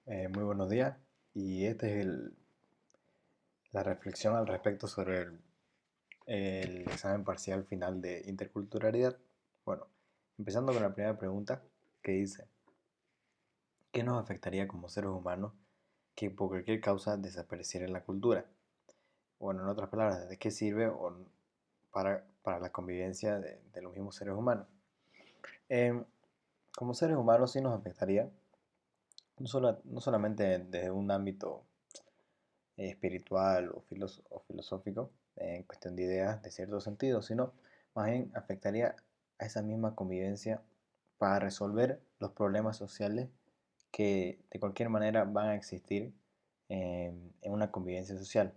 Muy buenos días y esta es la reflexión al respecto sobre el examen parcial final de interculturalidad. Bueno, empezando con la primera pregunta que dice, ¿qué nos afectaría como seres humanos que por cualquier causa desapareciera la cultura? Bueno, en otras palabras, ¿de qué sirve para la convivencia de los mismos seres humanos? Em, Como seres humanos sí nos afectaría, no solamente desde un ámbito espiritual o filosófico, en cuestión de ideas de cierto sentido, sino más bien afectaría a esa misma convivencia para resolver los problemas sociales que de cualquier manera van a existir en una convivencia social.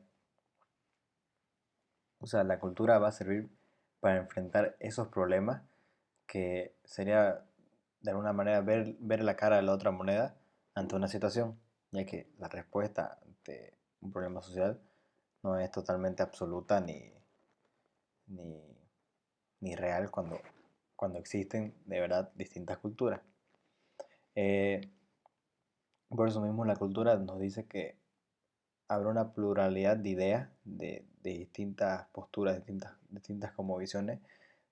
O sea, la cultura va a servir para enfrentar esos problemas que sería de alguna manera ver la cara de la otra moneda ante una situación, ya que la respuesta ante un problema social no es totalmente absoluta ni, ni real cuando existen de verdad distintas culturas. Eh, por eso mismo la cultura nos dice que habrá una pluralidad de ideas, de distintas posturas, distintas como visiones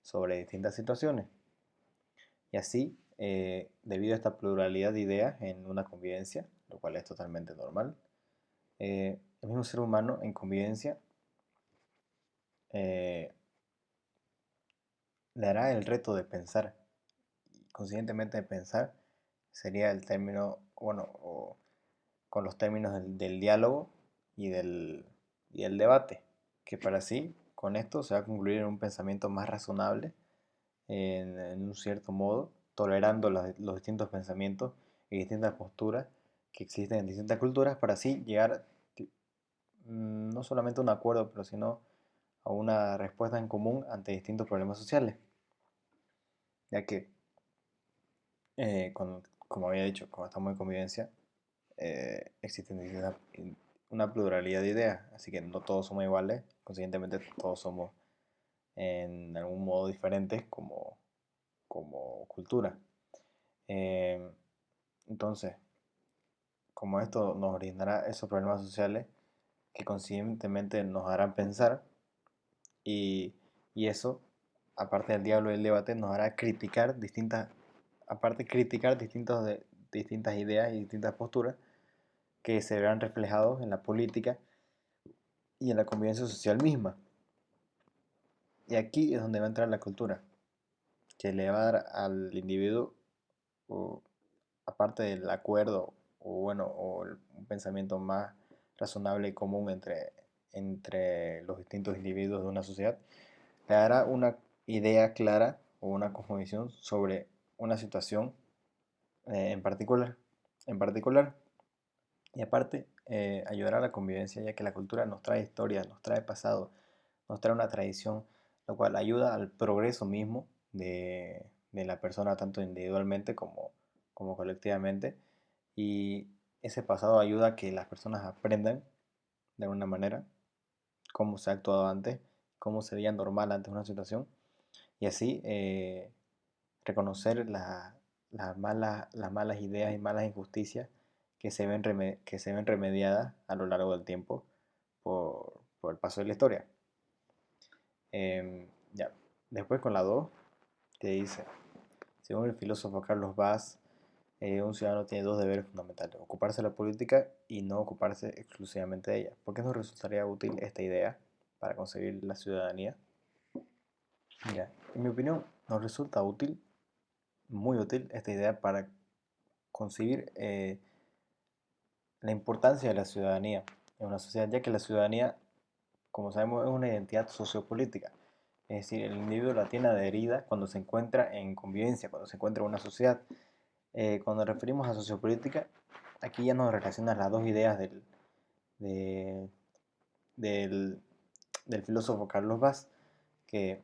sobre distintas situaciones. Y así, debido a esta pluralidad de ideas en una convivencia, lo cual es totalmente normal, el mismo ser humano en convivencia eh, le hará el reto de pensar. Conscientemente de pensar sería el término, bueno, o con los términos del diálogo y del debate, que para sí, con esto se va a concluir en un pensamiento más razonable, en un cierto modo, tolerando los distintos pensamientos y distintas posturas que existen en distintas culturas, para así llegar no solamente a un acuerdo, pero sino a una respuesta en común ante distintos problemas sociales, ya que, como había dicho, como estamos en convivencia, existen una pluralidad de ideas, así que no todos somos iguales, consiguientemente todos somos en algún modo diferentes como cultura. Eh, entonces, como esto nos brindará esos problemas sociales que consiguientemente nos harán pensar y, y eso, aparte del diálogo y el debate, nos hará criticar distintas ideas y distintas posturas que se verán reflejados en la política y en la convivencia social misma. Y aquí es donde va a entrar la cultura, que le va a dar al individuo, o, aparte del acuerdo, un pensamiento más razonable y común entre los distintos individuos de una sociedad, le dará una idea clara o una cosmovisión sobre una situación en particular, y aparte ayudará a la convivencia, ya que la cultura nos trae historia, nos trae pasado, nos trae una tradición, lo cual ayuda al progreso mismo de la persona, tanto individualmente como colectivamente. Y ese pasado ayuda a que las personas aprendan de alguna manera cómo se ha actuado antes, cómo se veía normal antes una situación, y así reconocer las malas ideas y malas injusticias que se ven remediadas a lo largo del tiempo por el paso de la historia. Ya. Después con la 2 que dice, según el filósofo Carlos Vaz, un ciudadano tiene dos deberes fundamentales: ocuparse de la política y no ocuparse exclusivamente de ella. ¿Por qué nos resultaría útil esta idea para conseguir la ciudadanía? Ya. En mi opinión, nos resulta útil, muy útil, esta idea para concebir la importancia de la ciudadanía en una sociedad, ya que la ciudadanía, como sabemos, es una identidad sociopolítica. Es decir, el individuo la tiene adherida cuando se encuentra en convivencia, cuando se encuentra en una sociedad. Cuando nos referimos a sociopolítica, aquí ya nos relacionan las dos ideas de- del, del filósofo Carlos Vaz, que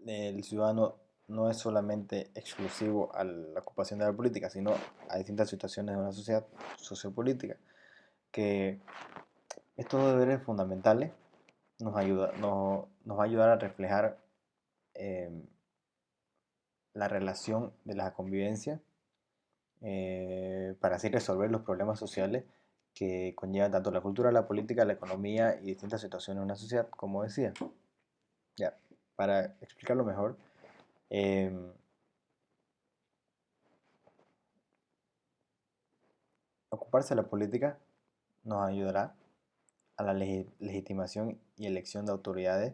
el ciudadano no es solamente exclusivo a la ocupación de la política, sino a distintas situaciones de una sociedad sociopolítica, que estos dos deberes fundamentales nos va a ayudar a reflejar eh, la relación de la convivencia para así resolver los problemas sociales que conllevan tanto la cultura, la política, la economía y distintas situaciones en una sociedad, como decía. Ya, para explicarlo mejor, em, ocuparse de la política nos ayudará a la legitimación y elección de autoridades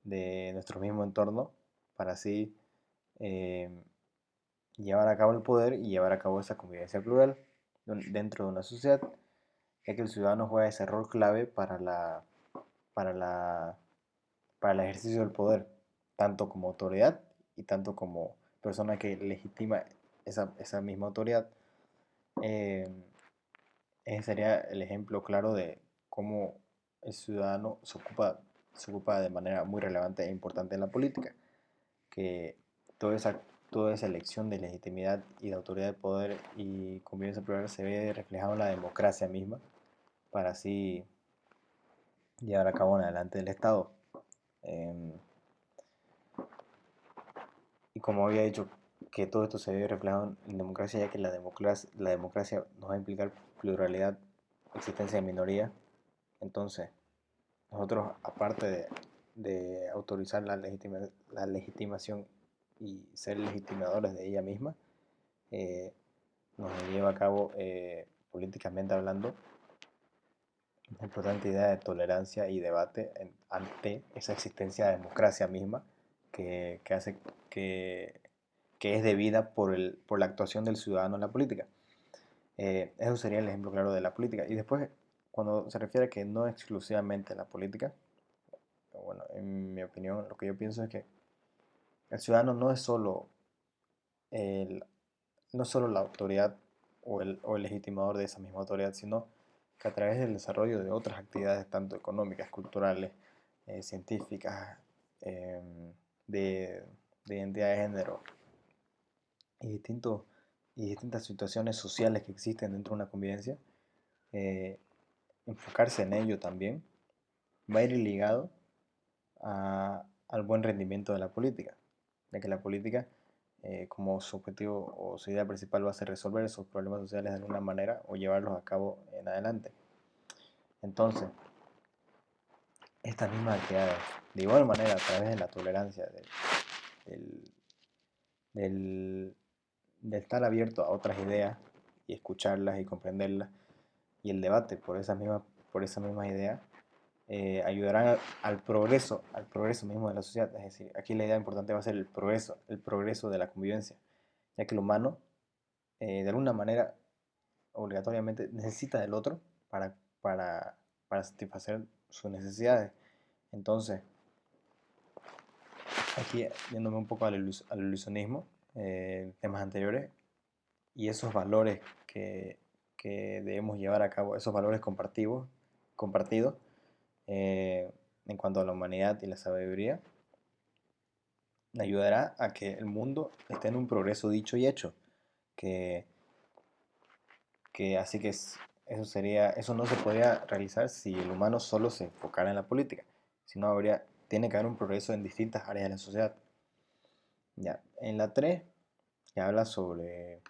de nuestro mismo entorno para así em, llevar a cabo el poder y llevar a cabo esa convivencia plural dentro de una sociedad, ya que el ciudadano juega ese rol clave para la, para el ejercicio del poder, tanto como autoridad y tanto como persona que legitima esa misma autoridad. Eh, Ese sería el ejemplo claro de cómo el ciudadano se ocupa de manera muy relevante e importante en la política, que toda esa, toda esa elección de legitimidad y de autoridad de poder y convivencia plural se ve reflejado en la democracia misma, para así llevar a cabo en adelante el Estado. Em, y como había dicho, que todo esto se ve reflejado en democracia, ya que la democracia nos va a implicar pluralidad, existencia de minoría. Entonces, nosotros, aparte de autorizar la legitimación y ser legitimadores de ella misma, eh, nos lleva a cabo, políticamente hablando, una importante idea de tolerancia y debate ante esa existencia de democracia misma que hace que, que es debida por la actuación del ciudadano en la política. Eso sería el ejemplo claro de la política. Y después, cuando se refiere a que no exclusivamente la política, bueno, en mi opinión, lo que yo pienso es que el ciudadano el, no es solo la autoridad o el legitimador de esa misma autoridad, sino que a través del desarrollo de otras actividades, tanto económicas, culturales, científicas, em, de, de identidad de género y, y distintas situaciones sociales que existen dentro de una convivencia, eh, enfocarse en ello también va a ir ligado al buen rendimiento de la política, ya que la política, como su objetivo o su idea principal va a ser resolver esos problemas sociales de alguna manera o llevarlos a cabo en adelante. Entonces, estas mismas actividades, de igual manera, a través de la tolerancia, del, del, de estar abierto a otras ideas y escucharlas y comprenderlas, y el debate por esas mismas ideas, ayudarán al progreso mismo de la sociedad. Es decir, aquí la idea importante va a ser el progreso de la convivencia, ya que el humano, de alguna manera, obligatoriamente necesita del otro para, para, para satisfacer sus necesidades. Entonces, aquí yéndome un poco al ilusionismo, temas anteriores, y esos valores que debemos llevar a cabo, esos valores compartidos, eh, en cuanto a la humanidad y la sabiduría, ayudará a que el mundo esté en un progreso dicho y hecho, que, así que eso no se podría realizar si el humano solo se enfocara en la política, sino tiene que haber un progreso en distintas áreas de la sociedad. Ya, en la 3 ya habla sobre,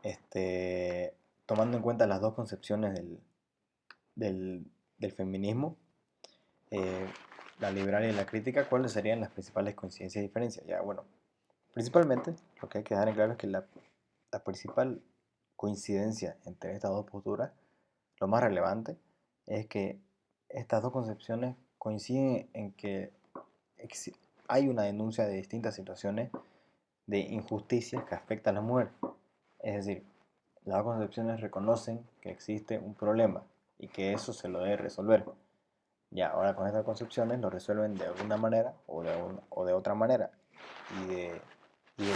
este, tomando en cuenta las dos concepciones del, del feminismo, eh, la liberal y la crítica, ¿cuáles serían las principales coincidencias y diferencias? Ya, bueno, principalmente lo que hay que dejar en claro es que la principal coincidencia entre estas dos posturas, lo más relevante, es que estas dos concepciones coinciden en que hay una denuncia de distintas situaciones de injusticias que afectan a la mujer. Es decir, las dos concepciones reconocen que existe un problema y que eso se lo debe resolver. Ya, ahora con estas concepciones lo resuelven de alguna manera o de otra manera y de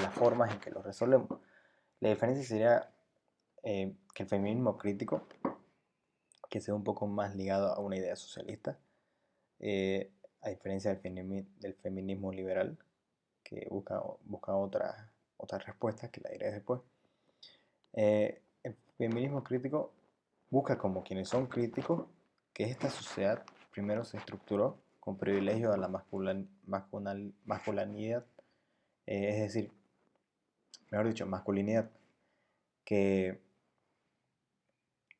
las formas en que lo resolvemos. La diferencia sería, que el feminismo crítico, que sea un poco más ligado a una idea socialista, a diferencia del feminismo liberal, que busca otras respuestas, que la diré después. El feminismo crítico busca, como quienes son críticos, que esta sociedad primero se estructuró con privilegio a la masculinidad, es decir, mejor dicho, masculinidad, que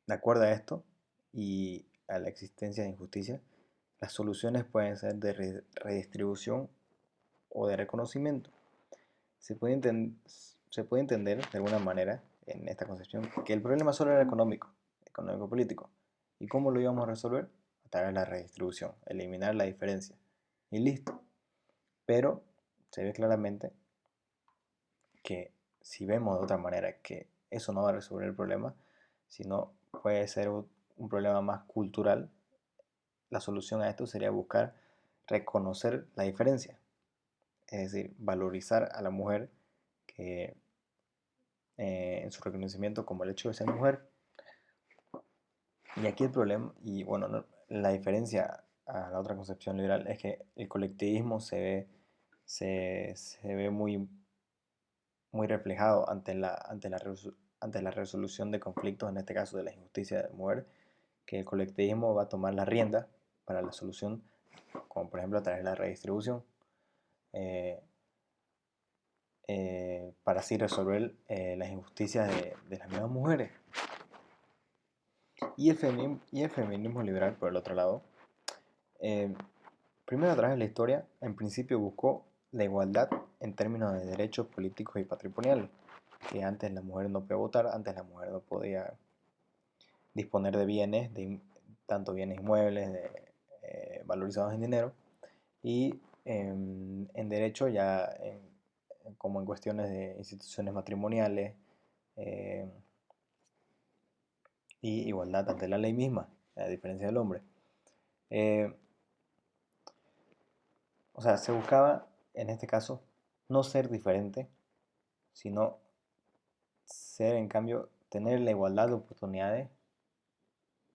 de acuerdo a esto y a la existencia de injusticia, las soluciones pueden ser de redistribución o de reconocimiento. Se puede, se puede entender de alguna manera en esta concepción que el problema solo era económico, económico-político. ¿Y cómo lo íbamos a resolver? A través de la redistribución, eliminar la diferencia. Y listo. Pero se ve claramente que si vemos de otra manera que eso no va a resolver el problema, sino puede ser un problema más cultural, la solución a esto sería buscar reconocer la diferencia, es decir, valorizar a la mujer que, en su reconocimiento como el hecho de ser mujer. Y aquí el problema, y bueno, la diferencia a la otra concepción liberal es que el colectivismo se ve muy reflejado ante la resolución de conflictos, en este caso de la injusticia de la mujer, que el colectivismo va a tomar la rienda para la solución, como por ejemplo a través de la redistribución, eh, para así resolver las injusticias de las mismas mujeres. Y el feminismo liberal, por el otro lado, eh, primero a través de la historia, en principio buscó la igualdad en términos de derechos políticos y patrimoniales, que antes la mujer no podía votar, antes la mujer no podía disponer de bienes, tanto bienes inmuebles, valorizados en dinero, y en derecho ya como en cuestiones de instituciones matrimoniales, eh, y igualdad ante la ley misma, a diferencia del hombre. Eh, o sea, se buscaba, en este caso, no ser diferente, sino ser, en cambio, tener la igualdad de oportunidades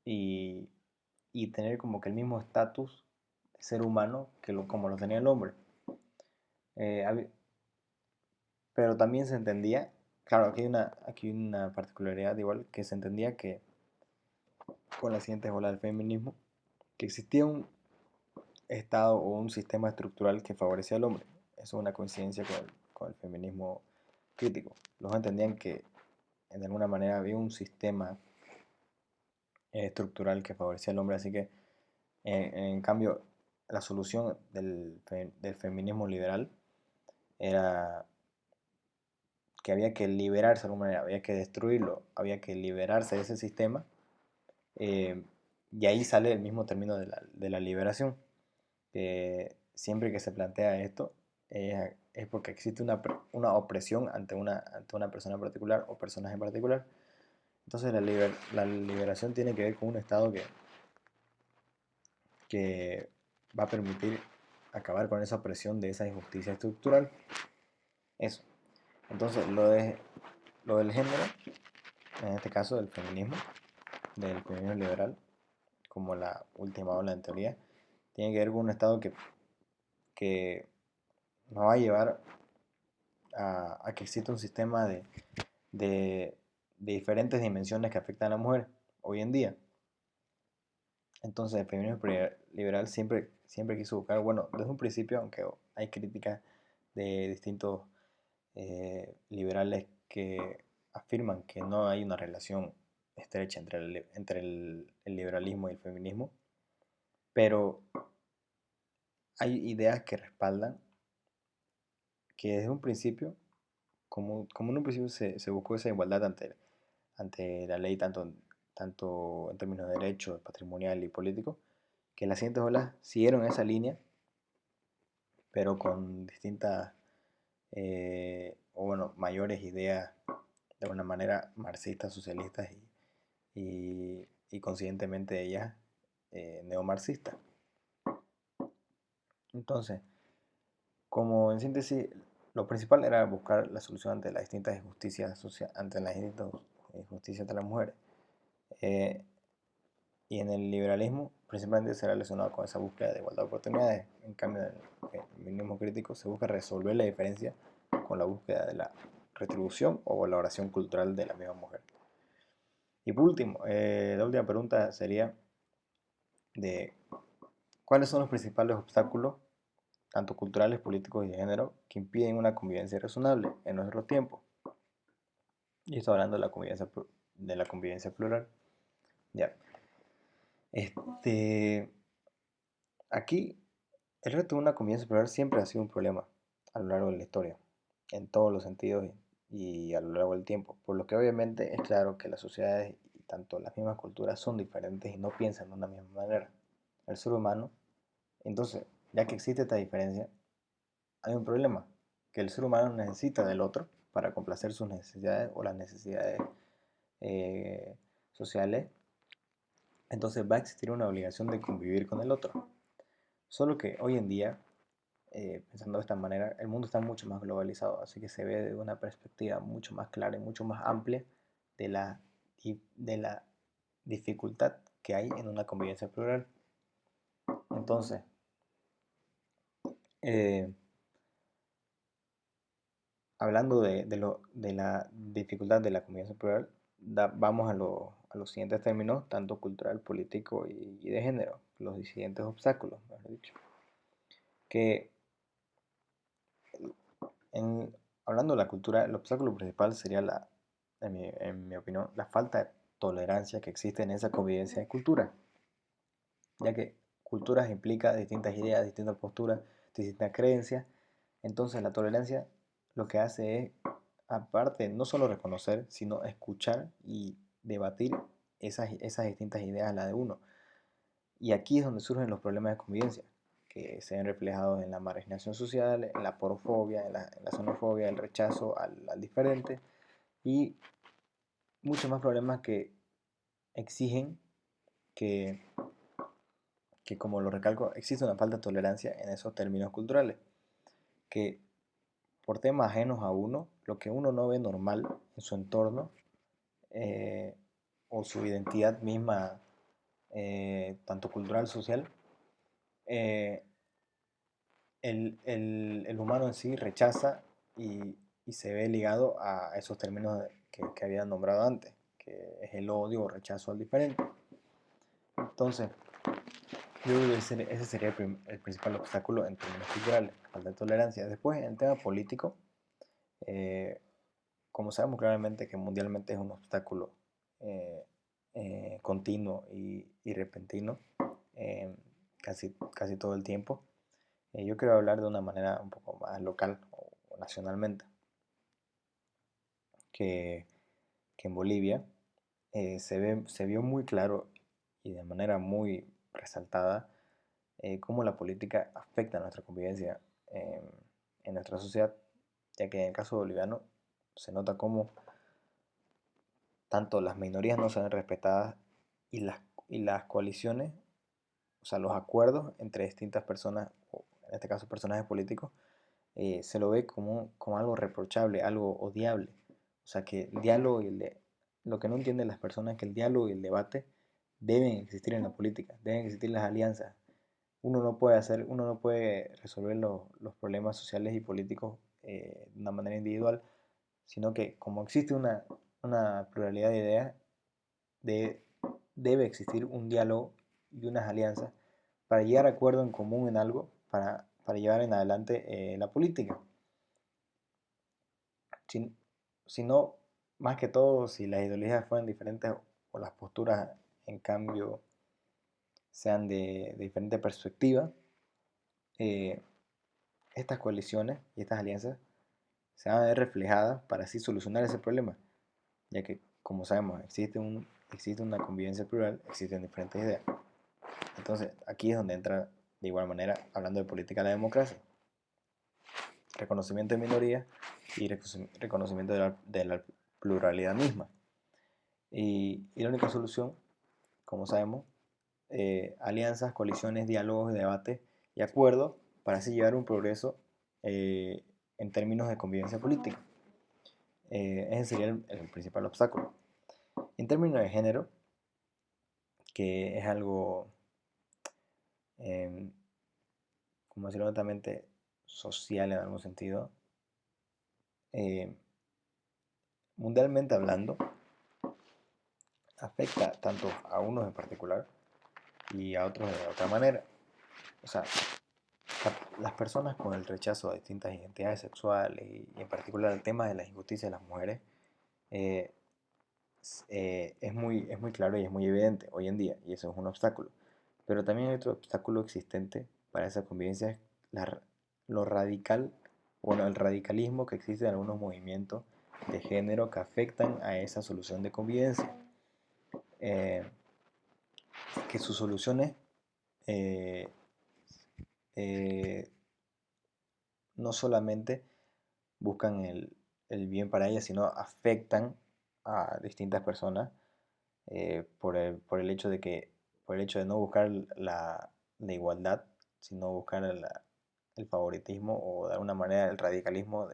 y, y tener como que el mismo estatus de ser humano como lo tenía el hombre. Eh, pero también se entendía, claro, aquí hay una particularidad igual, que se entendía que con la siguiente ola del feminismo, que existía un estado o un sistema estructural que favorecía al hombre. Eso es una coincidencia con el feminismo crítico. Los entendían que de alguna manera había un sistema estructural que favorecía al hombre, así que en cambio la solución del feminismo liberal era que había que liberarse de alguna manera, había que destruirlo, había que liberarse de ese sistema, eh, y ahí sale el mismo término de la liberación. Siempre que se plantea esto es porque existe una opresión ante una persona en particular o personas en particular. Entonces la liberación tiene que ver con un Estado que va a permitir acabar con esa opresión de esa injusticia estructural. Eso. Entonces lo del género, en este caso del feminismo liberal, como la última ola en teoría, tiene que ver con un Estado que nos va a llevar a que exista un sistema de, de diferentes dimensiones que afectan a la mujer hoy en día. Entonces el feminismo liberal siempre quiso buscar, bueno, desde un principio, aunque hay críticas de distintos liberales que afirman que no hay una relación estrecha entre el liberalismo y el feminismo, pero hay ideas que respaldan que desde un principio, como en un principio se buscó esa igualdad ante la ley, tanto en términos de derecho, patrimonial y político, que las siguientes olas siguieron esa línea, pero con distintas, o bueno, mayores ideas, de alguna manera marxistas, socialistas y conscientemente ellas neomarxistas. Entonces, como en síntesis, lo principal era buscar la solución ante las distintas injusticias ante las distintas injusticias de las mujeres. Eh, y en el liberalismo, principalmente se relacionado con esa búsqueda de igualdad de oportunidades. En cambio, en el feminismo crítico se busca resolver la diferencia con la búsqueda de la retribución o valoración cultural de la misma mujer. Y por último, la última pregunta sería de cuáles son los principales obstáculos, tanto culturales, políticos y de género, que impiden una convivencia razonable en nuestros tiempos. Y estoy hablando de la convivencia plural. Ya. Este, aquí, el reto de una convivencia plural siempre ha sido un problema a lo largo de la historia, en todos los sentidos y a lo largo del tiempo. Por lo que obviamente es claro que las sociedades y tanto las mismas culturas son diferentes y no piensan de una misma manera. El ser humano, entonces, ya que existe esta diferencia, hay un problema, que el ser humano necesita del otro para complacer sus necesidades o las necesidades eh, sociales. Entonces va a existir una obligación de convivir con el otro. Solo que hoy en día, pensando de esta manera, el mundo está mucho más globalizado, así que se ve de una perspectiva mucho más clara y mucho más amplia de la dificultad que hay en una convivencia plural. Entonces, eh, hablando de la dificultad de la convivencia plural, vamos a los siguientes términos, tanto cultural, político y de género, los siguientes obstáculos, mejor dicho. Que en, hablando de la cultura, el obstáculo principal sería, en mi opinión, la falta de tolerancia que existe en esa convivencia de cultura, ya que culturas implica distintas ideas, distintas posturas, distintas creencias. Entonces la tolerancia lo que hace es, aparte, no solo reconocer, sino escuchar y debatir esas distintas ideas a la de uno. Y aquí es donde surgen los problemas de convivencia, que se ven reflejados en la marginación social, en la porofobia, en la xenofobia, el rechazo al diferente y muchos más problemas que exigen que, que, como lo recalco, existe una falta de tolerancia en esos términos culturales, que por temas ajenos a uno, lo que uno no ve normal en su entorno eh, o su identidad misma, tanto cultural, social, eh, el humano en sí rechaza y se ve ligado a esos términos que había nombrado antes, que es el odio o rechazo al diferente. Entonces, yo creo que ese sería el principal obstáculo en términos culturales, falta de tolerancia. Después, en el tema político, eh, como sabemos claramente que mundialmente es un obstáculo eh, continuo y repentino, casi todo el tiempo, yo quiero hablar de una manera un poco más local o nacionalmente, que, que en Bolivia se vio muy claro y de manera muy resaltada cómo la política afecta a nuestra convivencia en nuestra sociedad, ya que en el caso boliviano se nota cómo tanto las minorías no se ven respetadas y las coaliciones, o sea, los acuerdos entre distintas personas, o en este caso personajes políticos, se lo ve como algo reprochable, algo odiable. O sea, que el diálogo lo que no entienden las personas es que el diálogo y el debate deben existir en la política, deben existir las alianzas. Uno no puede resolver los problemas sociales y políticos de una manera individual, sino que como existe una pluralidad de ideas, de, debe existir un diálogo y unas alianzas para llegar a acuerdo en común en algo, para llevar en adelante la política. Si, si no, más que todo, si las ideologías fueran diferentes o las posturas, en cambio, sean de diferente perspectiva, eh, estas coaliciones y estas alianzas se van a ver reflejadas para así solucionar ese problema, ya que, como sabemos, existe una convivencia plural, existen diferentes ideas. Entonces, aquí es donde entra, de igual manera, hablando de política, la democracia. Reconocimiento de minorías y reconocimiento de la pluralidad misma. Y la única solución, como sabemos, alianzas, coaliciones, diálogos, debates y acuerdos para así llevar un progreso en términos de convivencia política. Ese sería el principal obstáculo. En términos de género, que es algo, eh, como decirlo netamente, social en algún sentido, eh, mundialmente hablando, afecta tanto a unos en particular y a otros de otra manera. O sea, las personas con el rechazo a distintas identidades sexuales y en particular el tema de las injusticias de las mujeres eh, es muy claro y es muy evidente hoy en día, y eso es un obstáculo. Pero también hay otro obstáculo existente para esa convivencia, es la lo radical, bueno, el radicalismo que existe en algunos movimientos de género que afectan a esa solución de convivencia. Eh, que sus soluciones eh, eh, no solamente buscan el bien para ellas, sino afectan a distintas personas por el hecho de que, por el hecho de no buscar la igualdad, sino buscar el favoritismo o de alguna manera el radicalismo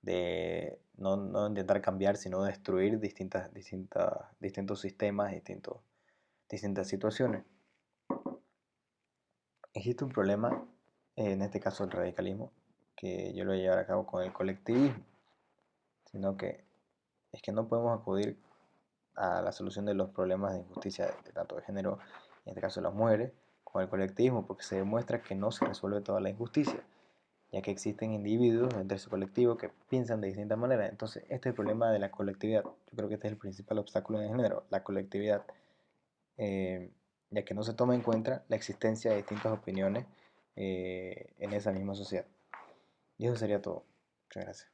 de no intentar cambiar, sino destruir distintos sistemas, distintas situaciones. Existe un problema, en este caso el radicalismo, que yo lo voy a llevar a cabo con el colectivismo, sino que es que no podemos acudir a la solución de los problemas de injusticia de tanto de género, en este caso de las mujeres, con el colectivismo, porque se demuestra que no se resuelve toda la injusticia, ya que existen individuos dentro de ese colectivo que piensan de distintas maneras. Entonces, este es el problema de la colectividad. Yo creo que este es el principal obstáculo en el género, la colectividad, eh, ya que no se toma en cuenta la existencia de distintas opiniones en esa misma sociedad. Y eso sería todo. Muchas gracias.